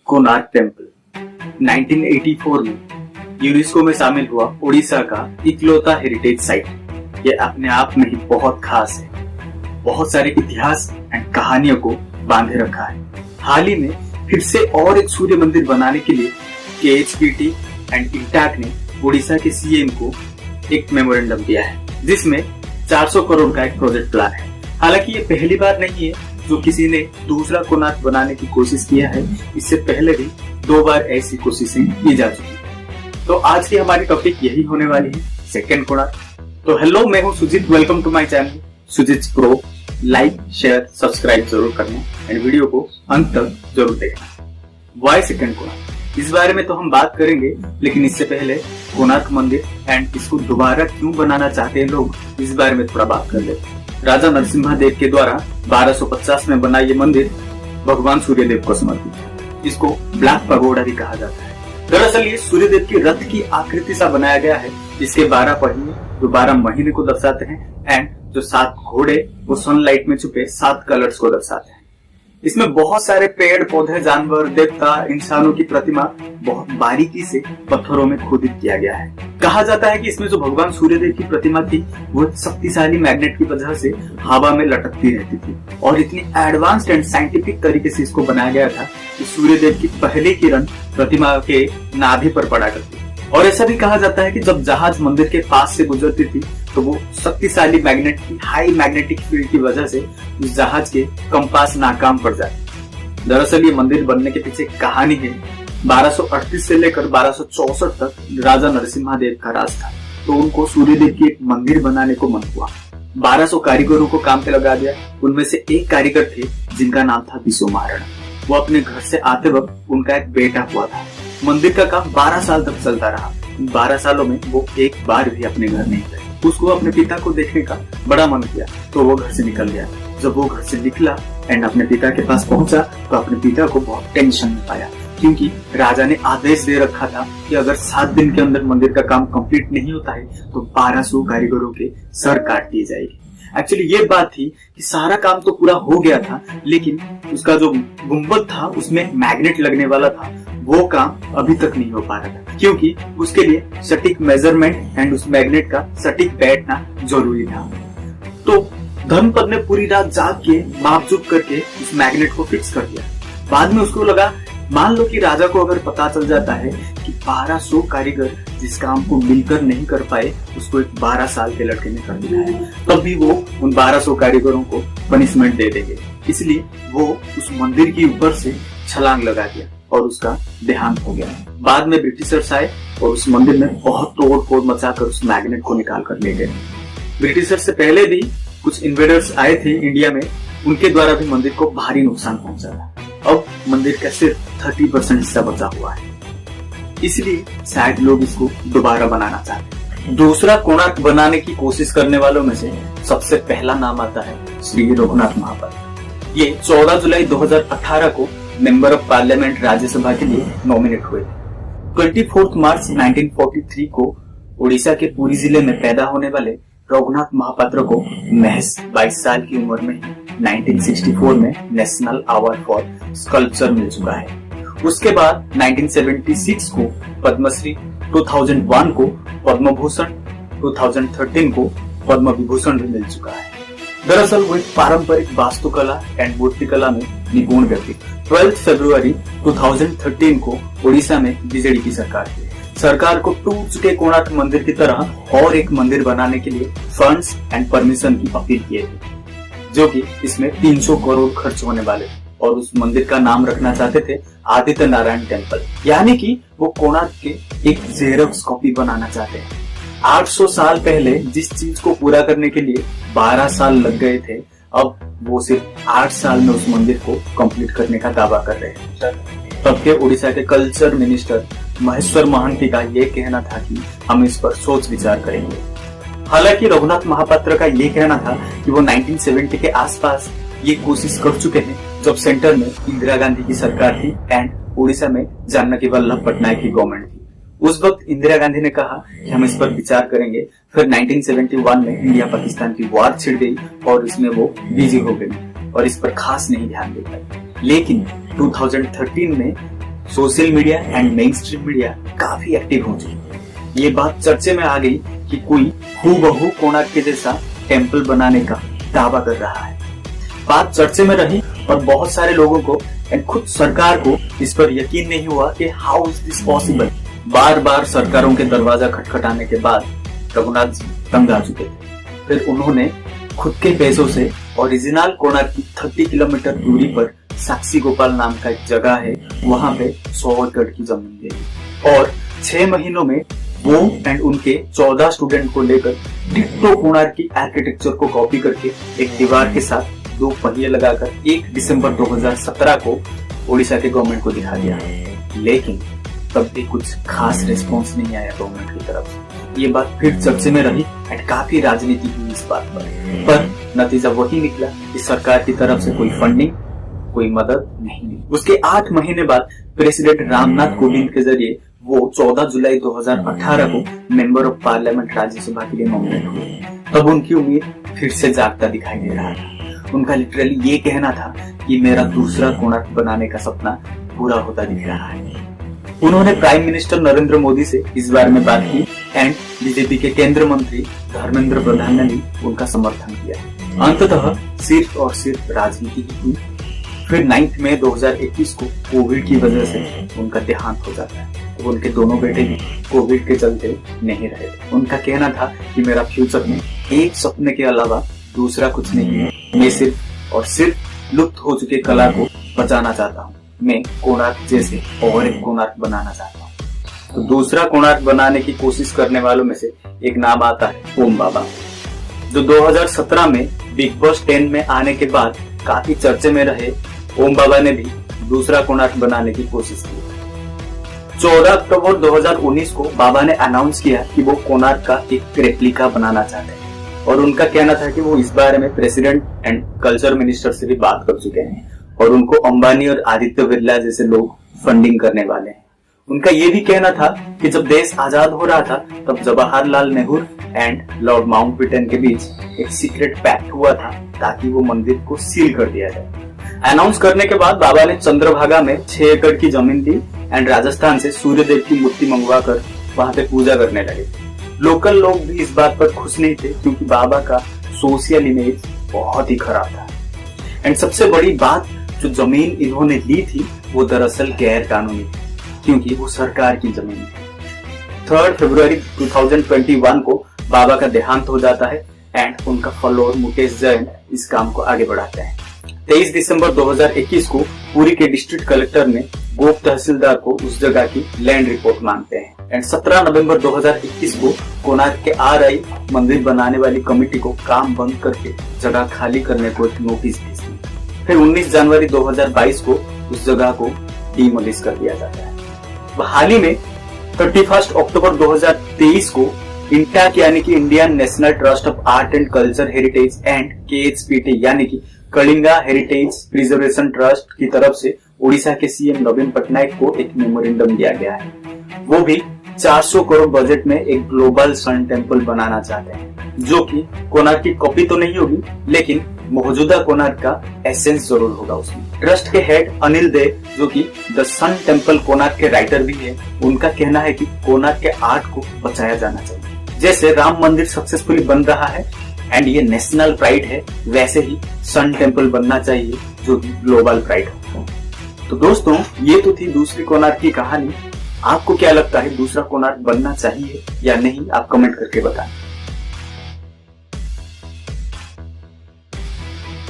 Konark temple 1984 में UNESCO में शामिल हुआ ओडिशा का इकलौता हेरिटेज साइट। ये अपने आप में ही बहुत खास है, बहुत सारे इतिहास एंड कहानियों को बांधे रखा है। हाल ही में फिर से और एक सूर्य मंदिर बनाने के लिए KHPT एंड इंटैक ने ओडिशा के CM को एक मेमोरेंडम दिया है, जिसमें 400 करोड़ का एक प्रोजेक्ट प्लान है। हालांकि ये पहली बार नहीं है जो किसी ने दूसरा कोणार्क बनाने की कोशिश किया है। इससे पहले भी 2 बार ऐसी कोशिशें की जा चुकी है। तो आज की हमारी टॉपिक यही होने वाली है, सेकंड कोणार्क। तो हेलो, मैं हूँ Sujit. Welcome to my channel Sujit pro. Like, share, subscribe जरूर करना एंड वीडियो को अंत तक जरूर देखना। वाई सेकंड कोणार्क, इस बारे में तो हम बात करेंगे, लेकिन इससे पहले कोणार्क मंदिर एंड इसको दोबारा क्यों बनाना चाहते हैं लोग, इस बारे में थोड़ा बात कर लेते हैं। राजा नरसिम्हादेव के द्वारा 1250 में बना ये मंदिर भगवान सूर्यदेव को समर्पित है। इसको ब्लैक पगोडा भी कहा जाता है। दरअसल ये सूर्यदेव की रथ की आकृति सा बनाया गया है, जिसके 12 पहिए जो 12 महीने को दर्शाते हैं एंड जो 7 घोड़े वो सनलाइट में छुपे 7 कलर्स को दर्शाते हैं। इसमें बहुत सारे पेड़ पौधे, जानवर, देवता, इंसानों की प्रतिमा बहुत बारीकी से पत्थरों में खोदित किया गया है। कहा जाता है कि इसमें जो भगवान सूर्यदेव की प्रतिमा थी वो शक्तिशाली मैग्नेट की वजह से हवा में लटकती रहती थी, और इतनी एडवांस्ड एंड साइंटिफिक तरीके से इसको बनाया गया था कि सूर्यदेव की पहली किरण प्रतिमा के नाभि पर पड़ा करती। और ऐसा भी कहा जाता है कि जब जहाज मंदिर के पास से गुजरती थी तो वो शक्तिशाली मैग्नेट की हाई मैग्नेटिक फील्ड की वजह से उस जहाज के कंपास नाकाम पड़ जाते। दरअसल ये मंदिर बनने के पीछे कहानी है। 1238 से लेकर 1264 तक राजा नरसिम्हादेव का राज था, तो उनको सूर्यदेव की एक मंदिर बनाने को मन हुआ। 1200 कारीगरों को काम पे लगा दिया। उनमें से एक कारीगर थे जिनका नाम था विश्व महाराणा। वो अपने घर से आते वक्त उनका एक बेटा हुआ था। मंदिर का काम 12 साल तक चलता रहा। 12 सालों में वो एक बार भी अपने घर नहीं गए। उसको अपने पिता को देखने का बड़ा मन किया, तो वो घर से निकल गया। जब वो घर से निकला एंड अपने पिता के पास पहुंचा तो अपने पिता को बहुत टेंशन में पाया, क्योंकि राजा ने आदेश दे रखा था कि अगर 7 दिन के अंदर मंदिर का काम कंप्लीट नहीं होता है तो 1200 कारीगरों के सर काट दिए जाएगी। एक्चुअली ये बात थी कि सारा काम तो पूरा हो गया था, लेकिन उसका जो गुंबद था उसमें मैग्नेट लगने वाला था, वो काम अभी तक नहीं हो पा रहा था, क्योंकि उसके लिए सटीक मेजरमेंट एंड उस मैग्नेट का सटीक बैठना जरूरी था। तो धर्मपद ने पूरी रात जाग के मापचूप करके उस मैग्नेट को फिक्स कर दिया। बाद में उसको लगा, मान लो कि राजा को अगर पता चल जाता है कि 1200 कारीगर जिस काम को मिलकर नहीं कर पाए उसको एक 12 साल के लड़के ने कर दिया है, तब भी वो उन 1200 कारीगरों को पनिशमेंट दे देंगे। इसलिए वो उस मंदिर के ऊपर से छलांग लगा दिया और उसका देहांत हो गया। बाद में ब्रिटिशर्स आए और उस मंदिर में बहुत तोड़ फोड़ मचाकर उस मैग्नेट को निकाल कर ले गए। ब्रिटिशर्स से पहले भी कुछ इन्वेडर्स आए थे इंडिया में, उनके द्वारा भी मंदिर को भारी नुकसान पहुंचा था। अब मंदिर का सिर्फ 30% हिस्सा बचा हुआ है, इसलिए शायद लोग इसको दोबारा बनाना चाहते हैं। दूसरा कोणार्क बनाने की कोशिश करने वालों में से सबसे पहला नाम आता है श्री रघुनाथ महापात्र। ये 14 जुलाई 2018 को मेंबर ऑफ पार्लियामेंट राज्यसभा के लिए नॉमिनेट हुए थे। 24 मार्च 1943 को ओडिशा के पुरी जिले में पैदा होने वाले रघुनाथ महापात्र को महज 22 साल की उम्र में 1964 में नेशनल अवार्ड फॉर स्कल्पचर मिल चुका है। उसके बाद 1976 को पद्मश्री, 2001 को पद्म भूषण, 2013 को पद्म विभूषण भी मिल चुका है। दरअसल वो एक पारंपरिक वास्तुकला एंड मूर्तिकला में निपुण व्यक्ति। 12 फरवरी 2013 को ओडिशा में बीजेडी की सरकार थी। सरकार को टूट चुके कोणार्क मंदिर की तरह और एक मंदिर बनाने के लिए फंड्स एंड परमिशन की अपील किए थे, जो कि इसमें 300 करोड़ खर्च होने वाले थे, और उस मंदिर का नाम रखना चाहते थे आदित्य नारायण टेम्पल, यानी कि वो कोणार्क के एक जेरॉक्स कॉपी बनाना चाहते हैं। 800 साल पहले जिस चीज को पूरा करने के लिए 12 साल लग गए थे, अब वो सिर्फ 8 साल में उस मंदिर को कंप्लीट करने का दावा कर रहे हैं। तब के उड़ीसा के कल्चर मिनिस्टर महेश्वर महांती का ये कहना था कि हम इस पर सोच विचार करेंगे। हालांकि रघुनाथ महापात्र का ये कहना था कि वो 1970 के आसपास ये कोशिश कर चुके हैं, जब सेंटर में इंदिरा गांधी की सरकार थी एंड उड़ीसा में जानकी वल्लभ पटनायक की गवर्नमेंट थी। उस वक्त इंदिरा गांधी ने कहा कि हम इस पर विचार करेंगे। फिर 1971 में इंडिया पाकिस्तान की वॉर छिड़ गई और इसमें वो बिजी हो गई और इस पर खास नहीं ध्यान दे पाई। लेकिन 2013 में social media and main stream media काफी एक्टिव हो चुकी। ये बात चर्चे में आ गई कि कोई हूबहू कोणार्क के जैसा टेम्पल बनाने का दावा कर रहा है। बात चर्चे में रही और बहुत सारे लोगों को एंड खुद सरकार को इस पर यकीन नहीं हुआ कि हाउ इज दिस पॉसिबल। बार बार सरकारों के दरवाजा खटखटाने के बाद रघुनाथ जी तंग आ चुके थे। फिर उन्होंने खुद के पैसों से ओरिजिनल कोणार्क की 30 किलोमीटर दूरी पर साक्षी गोपाल नाम का एक जगह है, वहां पे 100 एकड़ की जमीन ले ली और 6 महीनों में वो एंड उनके 14 स्टूडेंट को लेकर डिट्टो कोणार्क की आर्किटेक्चर को कॉपी करके एक दीवार के साथ 2 पहिए लगाकर 1 दिसंबर 2017 को ओडिशा के गवर्नमेंट को दिखा दिया। लेकिन तब भी कुछ खास रिस्पॉन्स नहीं आया गवर्नमेंट की तरफ से। ये बात फिर चर्चे में रही एंड काफी राजनीति हुई इस बात पर नतीजा वही निकला कि सरकार की तरफ से कोई फंडिंग, कोई मदद नहीं मिली। उसके 8 महीने बाद प्रेसिडेंट रामनाथ कोविंद के जरिए वो 14 जुलाई 2018 को मेंबर ऑफ पार्लियामेंट राज्यसभा के लिए नॉमिनेट हुए। तब उनकी उम्मीद फिर से जागता दिखाई दे रहा था। उनका लिटरली ये कहना था कि मेरा दूसरा कोणार्क बनाने का सपना पूरा होता दिख रहा है। उन्होंने प्राइम मिनिस्टर नरेंद्र मोदी से इस बारे में बात की एंड बीजेपी के केंद्रीय मंत्री धर्मेंद्र प्रधान ने भी उनका समर्थन किया। अंततः सिर्फ और सिर्फ राजनीति ही हुई। फिर 9 मई 2021 को कोविड की वजह से उनका देहांत हो जाता है। तो उनके दोनों बेटे भी कोविड के चलते नहीं रहे। उनका कहना था कि मेरा फ्यूचर में एक सपने के अलावा दूसरा कुछ नहीं है। मैं सिर्फ और सिर्फ लुप्त हो चुके कला को बचाना चाहता हूँ। मैं कोणार्क जैसे और एक कोणार्क बनाना चाहता हूँ। तो दूसरा कोणार्क बनाने की कोशिश करने वालों में से एक नाम आता है ओम बाबा, जो 2017 में बिग बॉस 10 में आने के बाद काफी चर्चे में रहे। ओम बाबा ने भी दूसरा कोणार्क बनाने की कोशिश की। 14 अक्टूबर 2019 को बाबा ने अनाउंस किया कि वो कोणार्क का एक रेप्लिका बनाना चाहते हैं और उनका कहना था कि वो इस बारे में प्रेसिडेंट एंड कल्चर मिनिस्टर से भी बात कर चुके हैं और उनको अंबानी और आदित्य बिरला जैसे लोग फंडिंग करने वाले हैं। उनका ये भी कहना था कि जब देश आजाद हो रहा था तब Jawaharlal Nehru and Lord Mountbatten के बीच एक सीक्रेट पैक्ट हुआ था ताकि वो मंदिर को सील कर दिया जाए। अनाउंस करने के बाद बाबा ने चंद्रभागा में 6 एकड़ की जमीन दी एंड राजस्थान से सूर्यदेव की मूर्ति मंगवा कर वहां पे पूजा करने लगे। लोकल लोग भी इस बात पर खुश नहीं थे क्योंकि बाबा का सोशल इमेज बहुत ही खराब था। एंड सबसे बड़ी बात, जो जमीन इन्होंने ली थी वो दरअसल गैर कानूनी थी क्योंकि वो सरकार की जमीन थी। 3 फरवरी 2021 को बाबा का देहांत हो जाता है एंड उनका फॉलोअर मुकेश जैन इस काम को आगे बढ़ाते हैं। 23 दिसंबर 2021 को पुरी के डिस्ट्रिक्ट कलेक्टर ने गोप तहसीलदार को उस जगह की लैंड रिपोर्ट मांगते हैं एंड 17 नवंबर 2021 को कोणार्क के आरआई मंदिर बनाने वाली कमेटी को काम बंद करके जगह खाली करने को एक नोटिस भेजती। फिर 19 जनवरी 2022 को उस जगह को डिमोलिश कर दिया जाता है। हाल ही में 31 अक्टूबर 2023 को इंटैक यानी कि Indian national trust of art and culture heritage and KHPT यानी कि कलिंगा हेरिटेज प्रिजर्वेशन ट्रस्ट की तरफ से ओडिशा के सीएम नवीन पटनायक को एक मेमोरेंडम दिया गया है। वो भी 400 करोड़ बजट में एक ग्लोबल सन टेम्पल बनाना चाहते हैं, जो कि कोणार्क की कॉपी तो नहीं होगी लेकिन मौजूदा कोणार्क का एसेंस जरूर होगा उसमें। ट्रस्ट के हेड अनिल देव, जो कि द सन टेम्पल कोणार्क के राइटर भी है, उनका कहना है कि कोणार्क के आर्ट को बचाया जाना चाहिए। जैसे राम मंदिर सक्सेसफुली बन रहा है एंड ये नेशनल प्राइड है, वैसे ही सन टेम्पल बनना चाहिए जो कि ग्लोबल प्राइड हो। तो दोस्तों, ये तो थी दूसरी कोणार्क की कहानी। आपको क्या लगता है, दूसरा कोणार्क बनना चाहिए या नहीं? आप कमेंट करके बताएं।